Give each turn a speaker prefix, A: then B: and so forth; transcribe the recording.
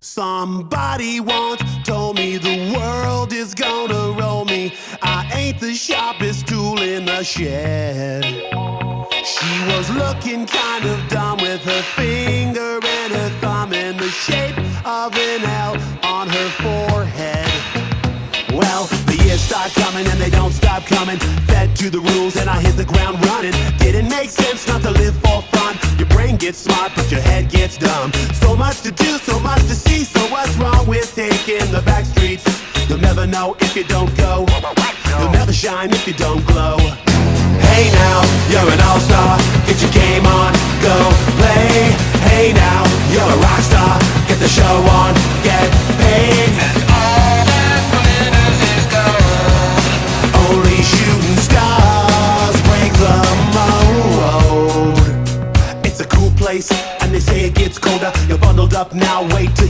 A: Somebody once told me the world is gonna roll me. I ain't the sharpest tool in the shed. She was looking kind of dumb with her finger and her thumb in the shape of an L on her forehead. Well, the years start coming and they don't stop coming. Fed to the rules and I hit the ground running. Didn't make sense not to live for fun. Your brain gets smart but your head gets dumb. So much to do, so much to see. So what's wrong with taking the back streets? You'll never know if you don't go. You'll never shine if you don't glow. Hey now, you're an all-star. Get your game on, go play. Hey now, you're a rock star. Get the show on, get paid. And all that glitters is gold. Only shooting stars break the mold. It's a cool place, and they say it gets colder. You're bundled up now, wait till